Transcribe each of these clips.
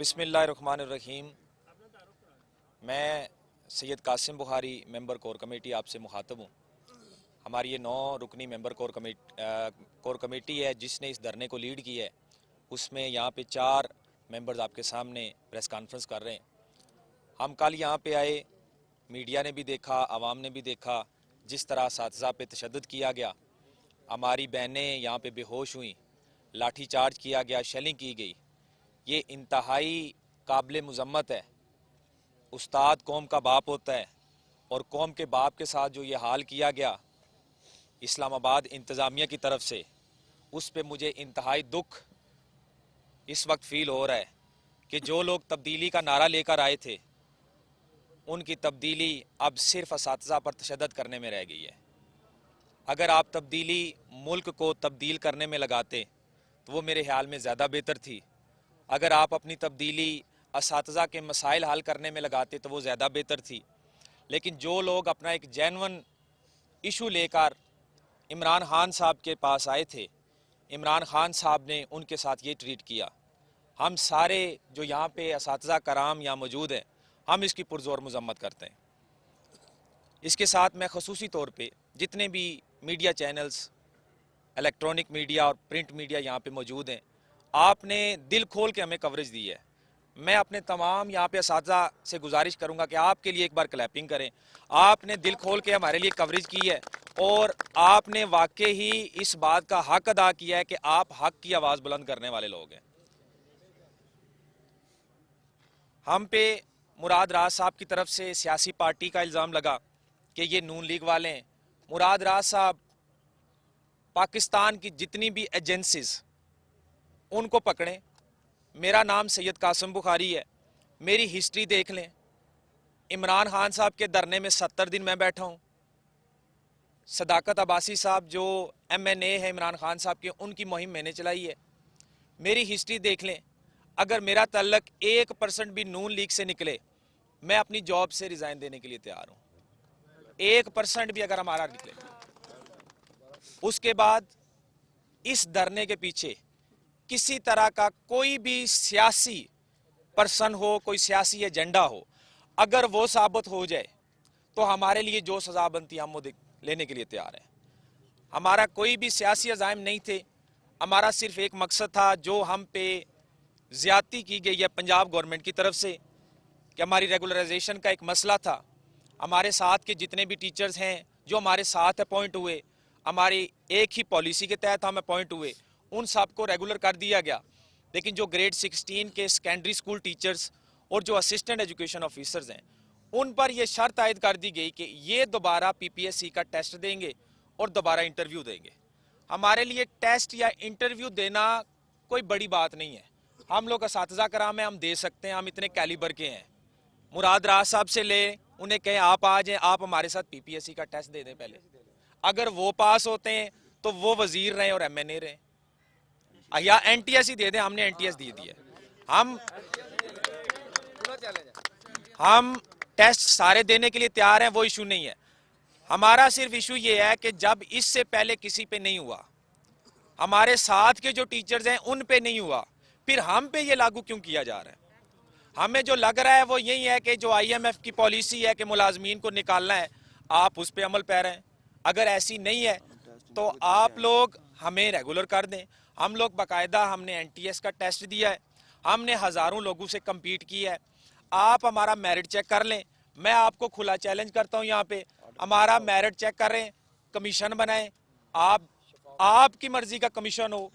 बिस्मिल्लाहिर्रहमानिर्रहीम। मैं Syed Qasim Bukhari member core committee आपसे मुखातब हूँ। हमारी ये 9 रुकनी मेंबर कोर कमेटी है जिसने इस धरने को लीड किया है। उसमें यहाँ पे 4 मेंबर्स आपके सामने प्रेस कॉन्फ्रेंस कर रहे हैं। हम कल यहाँ पे आए, मीडिया ने भी देखा, आवाम ने भी देखा जिस तरह असातिज़ा पे तशद्दुद किया गया। हमारी बहनें यहाँ पे बेहोश हुई, लाठी चार्ज किया गया, शेलिंग की गई। ये इंतहाई काबिल मज़म्मत है। उस्ताद कौम का बाप होता है और कौम के बाप के साथ जो ये हाल किया गया इस्लामाबाद इंतज़ामिया की तरफ से, उस पे मुझे इंतहाई दुख इस वक्त फ़ील हो रहा है कि जो लोग तब्दीली का नारा लेकर आए थे उनकी तब्दीली अब सिर्फ असातिज़ा पर तशद्दुद करने में रह गई है। अगर आप तब्दीली मुल्क को तब्दील करने में लगाते तो वो मेरे ख्याल में ज़्यादा बेहतर थी। अगर आप अपनी तब्दीली असातिज़ा के मसाइल हल करने में लगाते तो वो ज़्यादा बेहतर थी। लेकिन जो लोग अपना एक जेन्युइन इशू लेकर इमरान खान साहब के पास आए थे, इमरान खान साहब ने उनके साथ ये ट्रीट किया। हम सारे जो यहाँ पे असातिज़ा कराम यहाँ मौजूद हैं, हम इसकी पुरज़ोर मज़म्मत करते हैं। इसके साथ मैं ख़ुसूसी तौर पे जितने भी मीडिया चैनल्स, इलेक्ट्रॉनिक मीडिया और प्रिंट मीडिया यहाँ पे मौजूद हैं, आपने दिल खोल के हमें कवरेज दी है। मैं अपने तमाम यहाँ पे असातिज़ा से गुजारिश करूँगा कि आपके लिए एक बार क्लैपिंग करें। आपने दिल खोल के हमारे लिए कवरेज की है और आपने वाकई ही इस बात का हक अदा किया है कि आप हक की आवाज़ बुलंद करने वाले लोग हैं। हम पे मुराद राज साहब की तरफ से सियासी पार्टी का इल्ज़ाम लगा कि ये नून लीग वाले हैं। मुराद राज साहब पाकिस्तान की जितनी भी एजेंसीज उनको पकड़ें। मेरा नाम सैयद कासिम बुखारी है, मेरी हिस्ट्री देख लें। इमरान खान साहब के धरने में 70 दिन मैं बैठा हूँ। सदाकत अब्बासी साहब जो MNA है इमरान खान साहब के, उनकी मुहिम मैंने चलाई है। मेरी हिस्ट्री देख लें। अगर मेरा तल्लक 1% भी नून लीग से निकले, मैं अपनी जॉब से रिज़ाइन देने के लिए तैयार हूँ। 1% भी अगर हमारा निकले। उसके बाद इस धरने के पीछे किसी तरह का कोई भी सियासी पर्सन हो, कोई सियासी एजेंडा हो, अगर वो साबित हो जाए तो हमारे लिए जो सज़ा बनती है हम वो लेने के लिए तैयार हैं। हमारा कोई भी सियासी अज़ाइम नहीं थे। हमारा सिर्फ एक मकसद था, जो हम पे ज़्यादती की गई है पंजाब गवर्नमेंट की तरफ से, कि हमारी रेगुलराइजेशन का एक मसला था। हमारे साथ के जितने भी टीचर्स हैं जो हमारे साथ अपॉइंट हुए, हमारी एक ही पॉलिसी के तहत हम अपॉइंट हुए, उन सब को रेगुलर कर दिया गया। लेकिन जो ग्रेड 16 के सेकेंडरी स्कूल टीचर्स और जो असिस्टेंट एजुकेशन ऑफिसर्स हैं, उन पर यह शर्त आयद कर दी गई कि ये दोबारा PPSC का टेस्ट देंगे और दोबारा इंटरव्यू देंगे। हमारे लिए टेस्ट या इंटरव्यू देना कोई बड़ी बात नहीं है। हम लोग असातिज़ा कराम है, हम दे सकते हैं, हम इतने कैलिबर के हैं। मुराद राज साहब से ले, उन्हें कहें आप आ जाएं, आप हमारे साथ PPSC का टेस्ट दे दें पहले। अगर वो पास होते हैं तो वो वजीर रहे और MNA रहे, या NTS ही दे दें। हमने NTS दे दी है। हम टेस्ट सारे देने के लिए तैयार हैं, वो इशू नहीं है। हमारा सिर्फ इशू ये है कि जब इससे पहले किसी पे नहीं हुआ, हमारे साथ के जो टीचर्स हैं उन पे नहीं हुआ, फिर हम पे ये लागू क्यों किया जा रहा है? हमें जो लग रहा है वो यही है कि जो IMF की पॉलिसी है कि मुलाजमीन को निकालना है, आप उस पर अमल पैर हैं। अगर ऐसी नहीं है तो आप लोग हमें रेगुलर कर दें। हम लोग बाकायदा, हमने NTS का टेस्ट दिया है, हमने हज़ारों लोगों से कम्पीट किया है। आप हमारा मेरिट चेक कर लें। मैं आपको खुला चैलेंज करता हूँ, यहाँ पे हमारा मेरिट चेक करें, कमीशन बनाएं। आपकी मर्जी का कमीशन हो,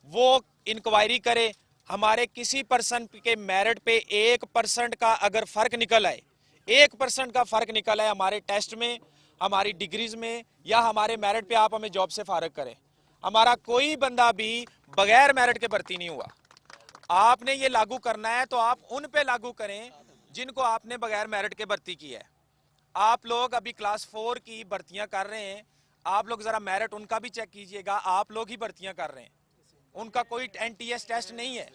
वो इंक्वायरी करे। हमारे किसी पर्सन के मेरिट पे 1% का अगर फर्क निकल आए, 1% का फर्क निकल आए हमारे टेस्ट में, हमारी डिग्रीज में या हमारे मेरिट पे, आप हमें जॉब से फारग करें। हमारा कोई बंदा भी बगैर मेरिट के भर्ती नहीं हुआ। आपने ये लागू करना है तो आप उन पे लागू करें जिनको आपने बगैर मेरिट के भर्ती की है। आप लोग अभी क्लास 4 की भर्तियां कर रहे हैं, आप लोग जरा मेरिट उनका भी चेक कीजिएगा। आप लोग ही भर्तियां कर रहे हैं, उनका कोई NTS टेस्ट नहीं है,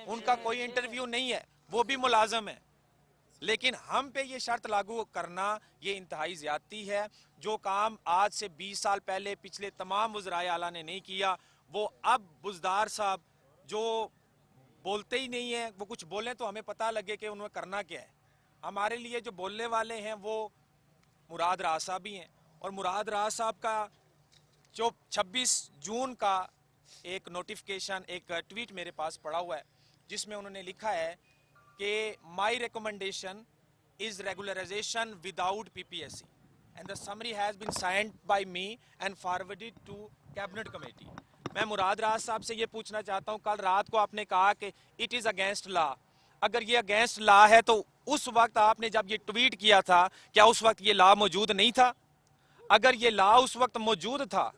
उनका कोई इंटरव्यू नहीं है, वो भी मुलाजम है। लेकिन हम पे ये शर्त लागू करना ये इंतहाई ज्यादती है। जो काम आज से 20 साल पहले पिछले तमाम वज़राए आला ने नहीं किया, वो अब बुज़दार साहब जो बोलते ही नहीं हैं, वो कुछ बोलें तो हमें पता लगे कि उन्हें करना क्या है। हमारे लिए जो बोलने वाले हैं वो मुराद राज साहब भी हैं, और मुराद राज साहब का जो 26 जून का एक नोटिफिकेशन, एक ट्वीट मेरे पास पड़ा हुआ है, जिसमें उन्होंने लिखा है कि my recommendation is regularization without PPSC and the summary has been signed by me and forwarded to cabinet committee. मैं मुराद राज साहब से ये पूछना चाहता हूँ, कल रात को आपने कहा कि इट इज़ अगेंस्ट लॉ। अगर ये अगेंस्ट लॉ है तो उस वक्त आपने जब ये ट्वीट किया था, क्या उस वक्त ये लॉ मौजूद नहीं था? अगर ये लॉ उस वक्त मौजूद था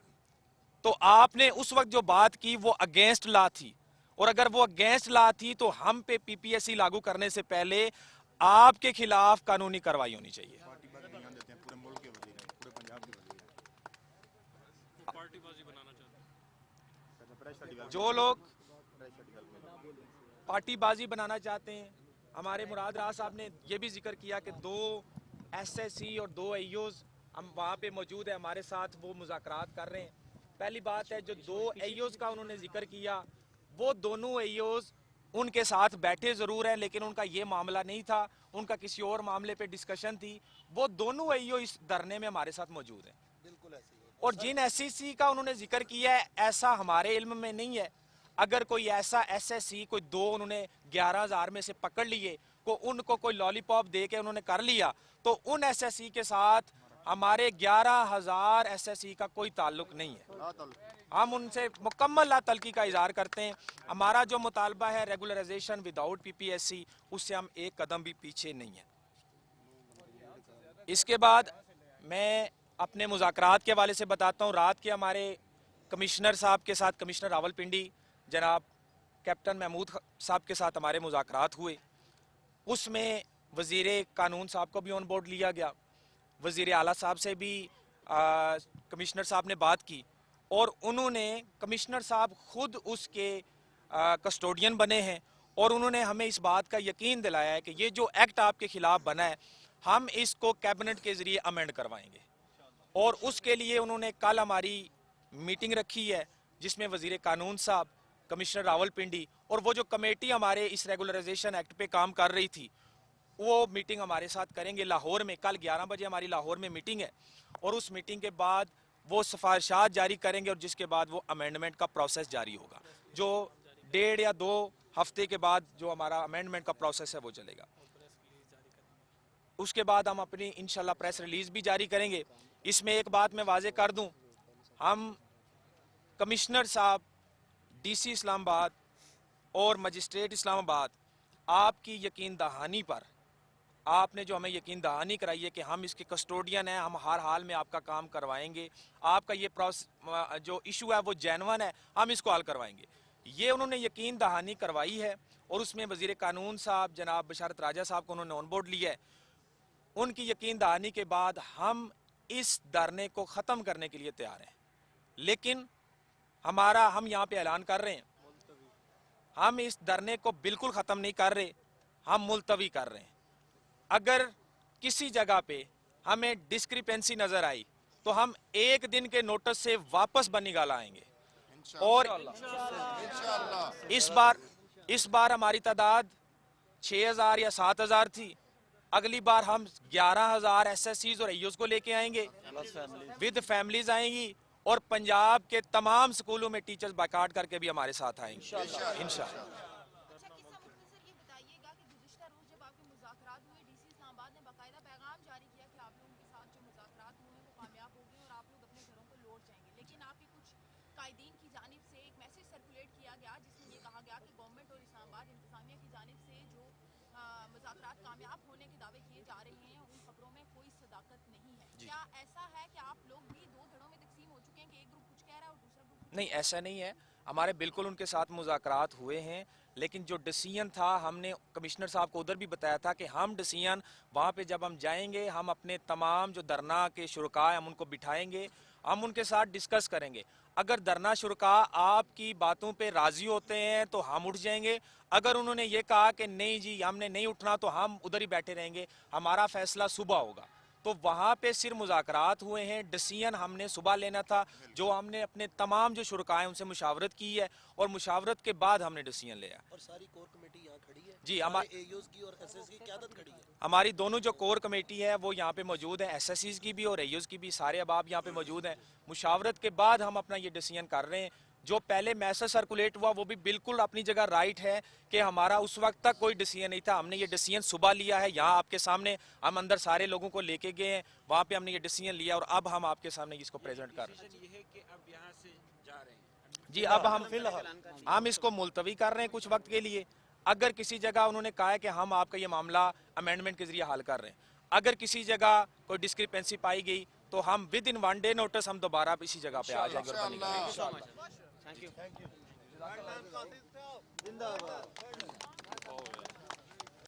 तो आपने उस वक्त जो बात की वो अगेंस्ट लॉ थी, और अगर वो अगेंस्ट लॉ थी तो हम पे पीपीएससी लागू करने से पहले आपके खिलाफ कानूनी कार्रवाई होनी चाहिए। जो लोग पार्टीबाजी बनाना चाहते हैं, हमारे मुराद राज साहब ने यह भी जिक्र किया कि 2 एसएससी और 2 एईओज हम वहाँ पे मौजूद है, हमारे साथ वो मुज़ाकरात कर रहे हैं। पहली बात है, जो 2 एईओज का उन्होंने जिक्र किया, वो दोनों एईओज उनके साथ बैठे ज़रूर हैं, लेकिन उनका ये मामला नहीं था, उनका किसी और मामले पे डिस्कशन थी। वो दोनों एईओ इस धरने में हमारे साथ मौजूद हैं। बिल्कुल ऐसे ही है। और जिन एसएससी का उन्होंने जिक्र किया है, ऐसा हमारे इल्म में नहीं है। अगर कोई ऐसा एसएससी, कोई 2 उन्होंने 11,000 में से पकड़ लिए, को उनको कोई लॉलीपॉप दे के उन्होंने कर लिया, तो उन एसएससी के साथ हमारे 11,000 एसएससी का कोई ताल्लुक नहीं है। हम उनसे मुकम्मल लातल्की का इजहार करते हैं। हमारा जो मुतालबा है रेगुलराइजेशन विदाउट पीपीएससी, उससे हम एक कदम भी पीछे नहीं है। इसके बाद मैं अपने मुज़ाकरात के हवाले से बताता हूँ। रात के हमारे कमिश्नर साहब के साथ, कमिश्नर रावलपिंडी जनाब कैप्टन महमूद साहब के साथ हमारे मुज़ाकरात हुए। उसमें वज़ीर कानून साहब को भी ऑन बोर्ड लिया गया, वज़ीर आला साहब से भी कमिश्नर साहब ने बात की, और उन्होंने, कमिश्नर साहब खुद उसके कस्टोडियन बने हैं, और उन्होंने हमें इस बात का यकीन दिलाया है कि ये जो एक्ट आपके खिलाफ बना है, हम इसको कैबिनेट के ज़रिए अमेंड करवाएंगे। और उसके लिए उन्होंने कल हमारी मीटिंग रखी है, जिसमें वज़ीर कानून साहब, कमिश्नर रावलपिंडी और वो जो कमेटी हमारे इस रेगुलराइजेशन एक्ट पे काम कर रही थी, वो मीटिंग हमारे साथ करेंगे लाहौर में। कल 11 बजे हमारी लाहौर में मीटिंग है, और उस मीटिंग के बाद वो सिफारिशात जारी करेंगे, और जिसके बाद वो अमेंडमेंट का प्रोसेस जारी होगा। जो 1.5 या 2 हफ्ते के बाद जो हमारा अमेंडमेंट का प्रोसेस है वो चलेगा। उसके बाद हम अपनी इंशाल्लाह प्रेस रिलीज भी जारी करेंगे। इसमें एक बात मैं वाजे कर दूं, हम कमिश्नर साहब, डीसी इस्लामाबाद और मजिस्ट्रेट इस्लामाबाद, आपकी यकीन दहानी पर, आपने जो हमें यकीन दहानी कराई है कि हम इसके कस्टोडियन हैं, हम हर हाल में आपका काम करवाएंगे, आपका ये जो इशू है वो जेन्युइन है, हम इसको हल करवाएंगे, ये उन्होंने यकीन दहानी करवाई है। और उसमें वज़ीर कानून साहब जनाब बशारत राजा साहब को उन्होंने ऑन बोर्ड लिया है। उनकी यकीन दहानी के बाद हम इस धरने को ख़त्म करने के लिए तैयार हैं। लेकिन हम यहाँ पे ऐलान कर रहे हैं, हम इस धरने को बिल्कुल ख़त्म नहीं कर रहे, हम मुलतवी कर रहे हैं। अगर किसी जगह पे हमें डिस्क्रिपेंसी नज़र आई तो हम 1 दिन के नोटिस से वापस बनिगाल आएंगे। और इस बार हमारी तादाद 6,000 या 7,000 थी, अगली बार हम 11,000 एसएससीज और एईओज को लेके आएंगे, विद फैमिलीज आएंगी, और पंजाब के तमाम स्कूलों में टीचर्स बाइकाट करके भी हमारे साथ आएंगे इंशाल्लाह। कामयाब होने के दावे किए जा रहे हैं, उन खबरों में कोई सदाकत नहीं है। क्या ऐसा है कि आप लोग भी 2 धड़ों में तकसीम हो चुके हैं कि एक ग्रुप कुछ कह रहा है और दूसरा ग्रुप? नहीं, ऐसा नहीं है। हमारे बिल्कुल उनके साथ मुज़ाकरात हुए हैं, लेकिन जो डिसीजन था, हमने कमिश्नर साहब को उधर भी बताया था कि हम डिसीजन वहाँ पे जब हम जाएंगे, हम अपने तमाम जो धरना के शुरका हैं हम उनको बिठाएंगे, हम उनके साथ डिस्कस करेंगे। अगर धरना शुरका आपकी बातों पे राज़ी होते हैं तो हम उठ जाएंगे, अगर उन्होंने ये कहा कि नहीं जी हमने नहीं उठना, तो हम उधर ही बैठे रहेंगे, हमारा फैसला सुबह होगा। تو وہاں پہ صرف مذاکرات ہوئے ہیں. ڈسیزن ہم نے صبح لینا تھا, جو ہم نے اپنے تمام جو شرکاء ہیں ان سے مشاورت کی ہے, اور مشاورت کے بعد ہم نے ڈسیزن لیا. اور ساری کور کمیٹی یہاں کھڑی ہے جی, اے یوز کی اور ایس ایس کی قیادت کھڑی ہے. ہماری دونوں جو کور کمیٹی ہے وہ یہاں پہ موجود ہیں, ایس ایس سیز کی بھی اور ایوز کی بھی, سارے احباب یہاں پہ موجود ہیں. مشاورت کے بعد ہم اپنا یہ ڈیسیژن کر رہے ہیں. جو پہلے میسج سرکولیٹ ہوا وہ بھی بالکل اپنی جگہ رائٹ ہے کہ ہمارا اس وقت تک کوئی ڈیسیژن نہیں تھا. ہم نے یہ ڈیسیژن صبح لیا ہے, یہاں آپ کے سامنے ہم اندر سارے لوگوں کو لے کے گئے ہیں, وہاں پہ ہم نے یہ ڈیسیژن لیا اور اب ہم آپ کے سامنے اس کو پریزنٹ کر رہے ہیں. یہ ہے کہ اب یہاں سے جا رہے ہیں. جی, اب ہم اس کو ملتوی کر رہے ہیں کچھ وقت کے لیے. اگر کسی جگہ انہوں نے کہا ہے کہ ہم آپ کا یہ معاملہ امینڈمنٹ کے ذریعے حل کر رہے ہیں, اگر کسی جگہ کوئی ڈسکرپنسی پائی گئی تو ہم ود ان 1 ڈے نوٹس ہم دوبارہ اسی جگہ پہ آ جائیں گے اور بنی کریں گے. Thank you.